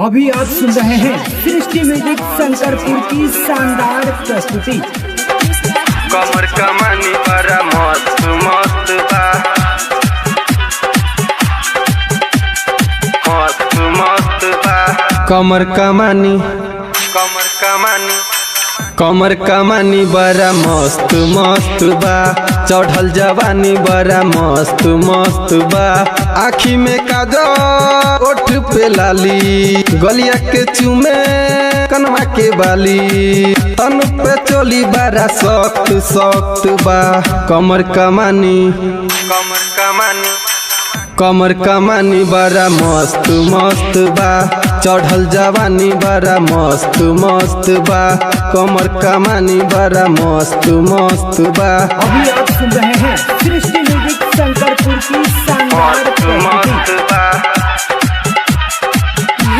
अभी आप सुन रहे हैं सृष्टि म्यूजिक शंकरपुर की शानदार प्रस्तुति। कमर कमानी बड़ा मस्त मस्त बा, मस्त मस्त बा। कमर कमानी कमर कमानी बड़ा मस्त मस्त बा, चढ़ल जवानी बड़ा मस्त मस्त बा। आँखी में काजल ओठ पे लाली, गलिया के चूमे कनवा के बाली, तन पे चोली बड़ा सख्त सख्त बा। कमर कमानी कमर कमानी बड़ा मस्त मस्त बा, चढ़ल जवानी बड़ा मस्त मस्त बा। कमर कमानी बड़ा मस्त मस्त बा। अभी आप सुन रहे हैं सृष्टि म्यूजिक शंकरपुर की शानदार प्रस्तुति।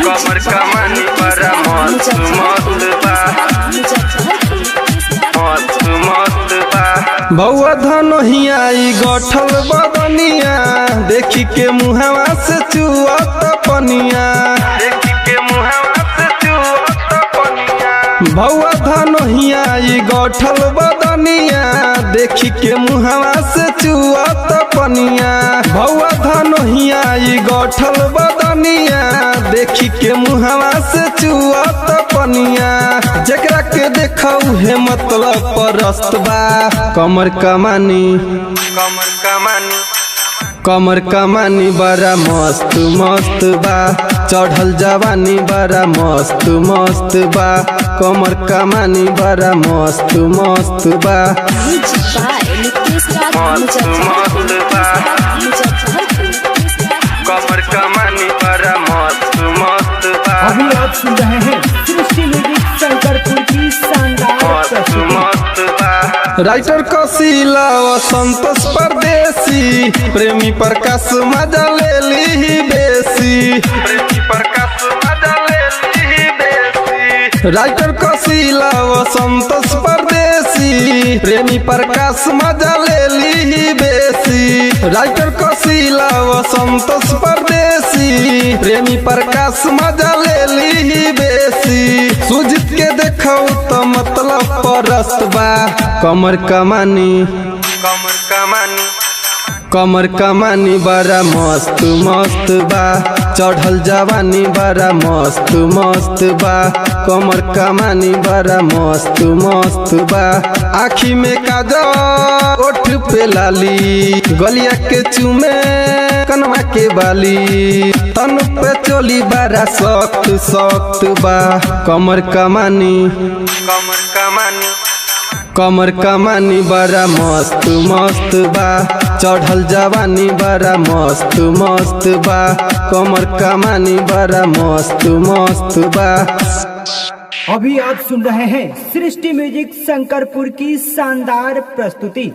कमर कमानी बड़ा मस्त मस्त बा, मस्त मस्त बा। भौआ धनोहियाई गठल बदनिया, देखी के मुहावा से चुअत पनिया, देखी के मुहावा से चुअत पनिया। भौआ धनोहियाई गठल बदनिया, देखी के मुहावा से चुअत पनिया। भौआ धनोहियाई गठल बदनिया, देखी के मुहावा से चुअत पनिया। जेकरा के देखऊ है मतलब परस्त बा। कमर कमानी कमर कमानी बड़ा मस्त मस्त बा, चढ़ल जवानी बड़ा मस्त मस्त बा। कमर कमानी बड़ा मस्त मस्त बा, मस्त मस्त बा। कमर कमानी बड़ा मस्त मस्त बा। अभी आप सुन रहे हैं सृष्टि म्यूजिक शंकरपुर की शानदार प्रस्तुति। राइटर कौशिला व संतोष परदेसी, प्रेमी प्रकाश मजा ले ली बेसी, प्रेमी प्रकाश मजा ले ली बेसी। राइटर कौशिला व संतोष परदेसी, प्रेमी प्रकाश मजा ले ली बेसी। राइटर कौशिला व संतोष परदेसी, प्रेमी प्रकाश मजा ले ली बेसी। सुजीत के देखो तो मतलब परस्त बा। कमर कमानी कमर कमानी बड़ा मस्त मस्त बा, चढ़ल जवानी बड़ा मस्त मस्त बा। कमर कमानी बड़ा मस्त मस्त बा। आँखी में काजल ओठ पे लाली, गलिया के चूमे कनवा के बाली, तन पे चोली बड़ा सख्त सख्त बा। कमर कमानी कमर कमानी बड़ा मस्त मस्त बा, चढ़ल जवानी बड़ा मस्त मस्त बा। कमर कमानी बड़ा मस्त मस्त बा। अभी आप सुन रहे हैं सृष्टि म्यूजिक शंकरपुर की शानदार प्रस्तुति।